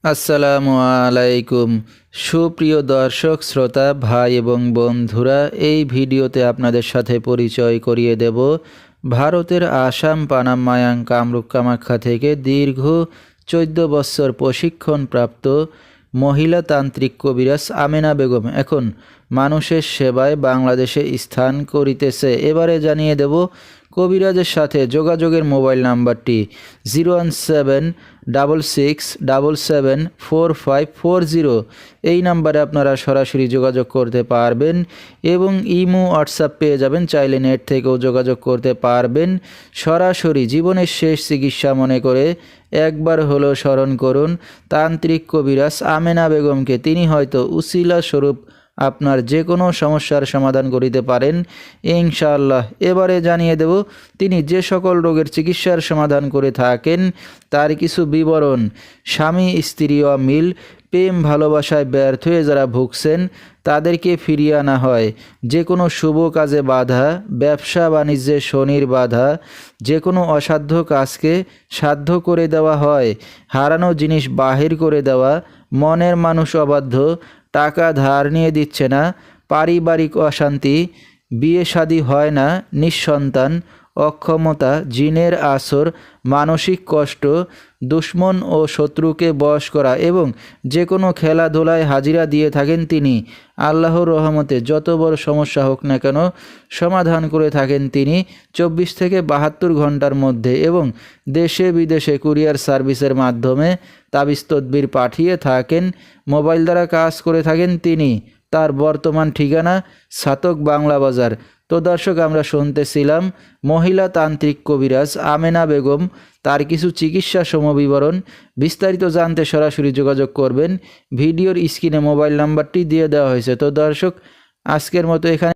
আসসালামু আলাইকুম। সুপ্রিয় দর্শক শ্রোতা ভাই এবং বন্ধুরা, এই ভিডিওতে আপনাদের সাথে পরিচয় করিয়ে দেব ভারতের আসাম পানাম মায়াং কামরূপ কামাখ্যা থেকে দীর্ঘ 14 বছর প্রশিক্ষণপ্রাপ্ত মহিলা তান্ত্রিক কবিরাজ আমেনা বেগম এখন মানুষের সেবায় বাংলাদেশে স্থান করিতেছে। এবারে জানিয়ে দেব কবিরাজের সাথে যোগাযোগের মোবাইল নাম্বারটি 01766774540। এই নাম্বারে আপনারা সরাসরি যোগাযোগ করতে পারবেন এবং ইমো হোয়াটসঅ্যাপ পেয়ে যাবেন, চাইলে নেট থেকেও যোগাযোগ করতে পারবেন। সরাসরি জীবনের শেষ চিকিৎসা মনে করে একবার হলো স্মরণ করুন তান্ত্রিক কবিরাজ আমেনা বেগমকে। তিনি হয়তো উসিলা স্বরূপ আপনার যে কোনো সমস্যার সমাধান করিতে পারেন ইনশাআল্লাহ। এবারে জানিয়ে দেব তিনি যে সকল রোগের চিকিৎসার সমাধান করে থাকেন তার কিছু বিবরণ। স্বামী স্ত্রী অমিল, প্রেম ভালোবাসায় ব্যর্থ হয়ে যারা ভুগছেন তাদেরকে ফিরিয়ে আনা হয়, যে কোনো শুভ কাজে বাধা, ব্যবসা বাণিজ্যে শনির বাধা, যে কোনো অসাধ্য কাজকে সাধ্য করে দেওয়া হয়, হারানো জিনিস বাহির করে দেওয়া, মনের মানুষ অবাধ্য, টাকা ধার নিয়ে দিচ্ছে না, পারিবারিক অশান্তি, বিয়ে শাদী হয় না, নিঃসন্তান, অক্ষমতা, জিনের আসর, মানসিক কষ্ট, দুশ্মন ও শত্রুকে বশ করা এবং যে কোনো খেলাধুলায় হাজিরা দিয়ে থাকেন তিনি। আল্লাহর রহমতে যত বড় সমস্যা হোক না কেন সমাধান করে থাকেন তিনি 24 থেকে 72 ঘন্টার মধ্যে এবং দেশে বিদেশে কুরিয়ার সার্ভিসের মাধ্যমে তাবিজ তদবির পাঠিয়ে থাকেন। মোবাইল দ্বারা কাজ করে থাকেন তিনি। তার বর্তমান ঠিকানা ছাতক বাংলা বাজার। তো দর্শক, আমরা শুনতেছিলাম মহিলা তান্ত্রিক কবিরাজ আমেনা বেগম, তার কিছু চিকিৎসা সমবিবরণ। বিস্তারিত জানতে সরাসরি যোগাযোগ করবেন, ভিডিওর স্ক্রিনে মোবাইল নাম্বারটি দিয়ে দেওয়া হয়েছে। তো দর্শক, আজকের মতো এখানে